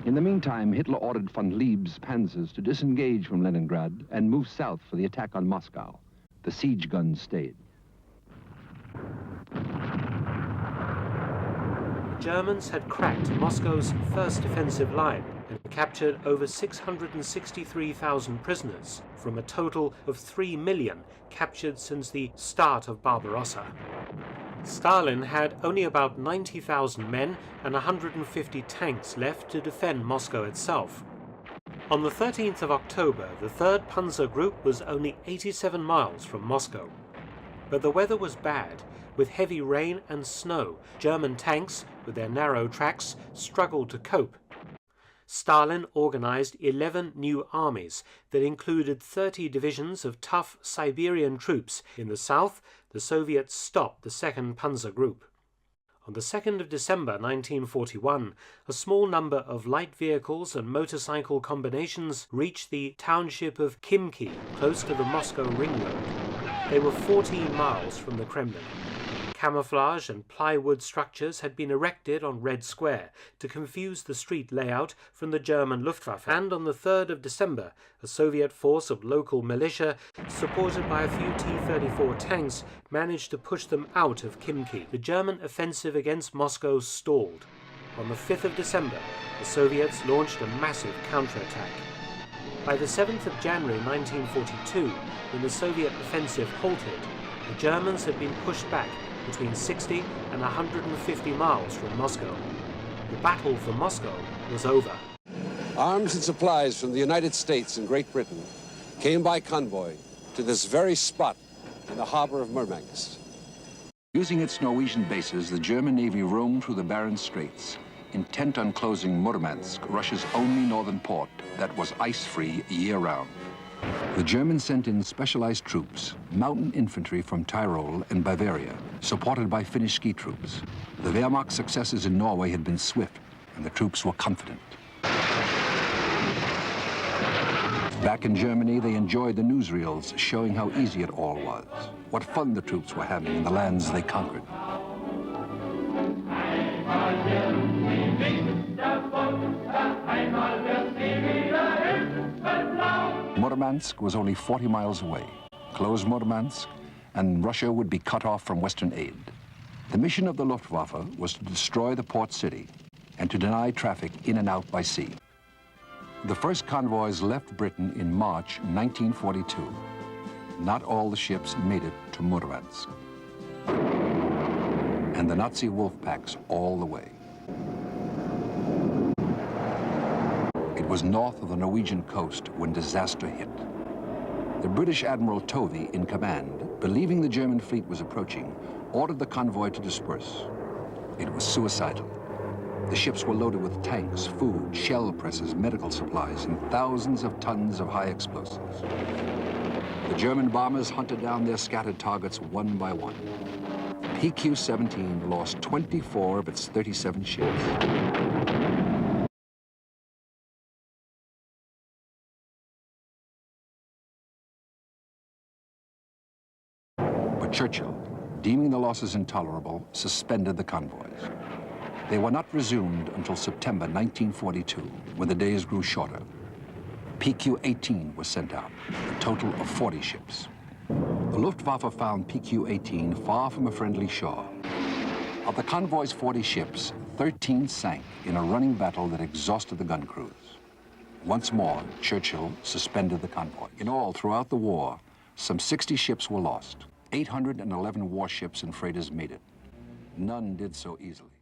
In the meantime, Hitler ordered von Lieb's panzers to disengage from Leningrad and move south for the attack on Moscow. The siege guns stayed. Germans had cracked Moscow's first defensive line and captured over 663,000 prisoners from a total of 3 million captured since the start of Barbarossa. Stalin had only about 90,000 men and 150 tanks left to defend Moscow itself. On the 13th of October, the 3rd Panzer Group was only 87 miles from Moscow. But the weather was bad. With heavy rain and snow, German tanks, with their narrow tracks, struggled to cope. Stalin organized 11 new armies that included 30 divisions of tough Siberian troops. In the south, the Soviets stopped the 2nd Panzer Group. On the 2nd of December 1941, a small number of light vehicles and motorcycle combinations reached the township of Khimki, close to the Moscow Ring Road. They were 14 miles from the Kremlin. Camouflage and plywood structures had been erected on Red Square to confuse the street layout from the German Luftwaffe, and on the 3rd of December, a Soviet force of local militia, supported by a few T-34 tanks, managed to push them out of Khimki. The German offensive against Moscow stalled. On the 5th of December, the Soviets launched a massive counterattack. By the 7th of January 1942, when the Soviet offensive halted, the Germans had been pushed back between 60 and 150 miles from Moscow. The battle for Moscow was over. Arms and supplies from the United States and Great Britain came by convoy to this very spot in the harbor of Murmansk. Using its Norwegian bases, the German Navy roamed through the barren straits, intent on closing Murmansk, Russia's only northern port that was ice-free year-round. The Germans sent in specialized troops, mountain infantry from Tyrol and Bavaria, supported by Finnish ski troops. The Wehrmacht's successes in Norway had been swift, and the troops were confident. Back in Germany, they enjoyed the newsreels showing how easy it all was, what fun the troops were having in the lands they conquered. Murmansk was only 40 miles away. Close Murmansk, and Russia would be cut off from Western aid. The mission of the Luftwaffe was to destroy the port city and to deny traffic in and out by sea. The first convoys left Britain in March 1942. Not all the ships made it to Murmansk. And the Nazi wolf packs all the way. It was north of the Norwegian coast when disaster hit. The British Admiral Tovey, in command, believing the German fleet was approaching, ordered the convoy to disperse. It was suicidal. The ships were loaded with tanks, food, shell presses, medical supplies, and thousands of tons of high explosives. The German bombers hunted down their scattered targets one by one. PQ-17 lost 24 of its 37 ships. But Churchill, deeming the losses intolerable, suspended the convoys. They were not resumed until September 1942, when the days grew shorter. PQ-18 was sent out, a total of 40 ships. The Luftwaffe found PQ-18 far from a friendly shore. Of the convoy's 40 ships, 13 sank in a running battle that exhausted the gun crews. Once more, Churchill suspended the convoy. In all, throughout the war, some 60 ships were lost. 811 warships and freighters made it. None did so easily.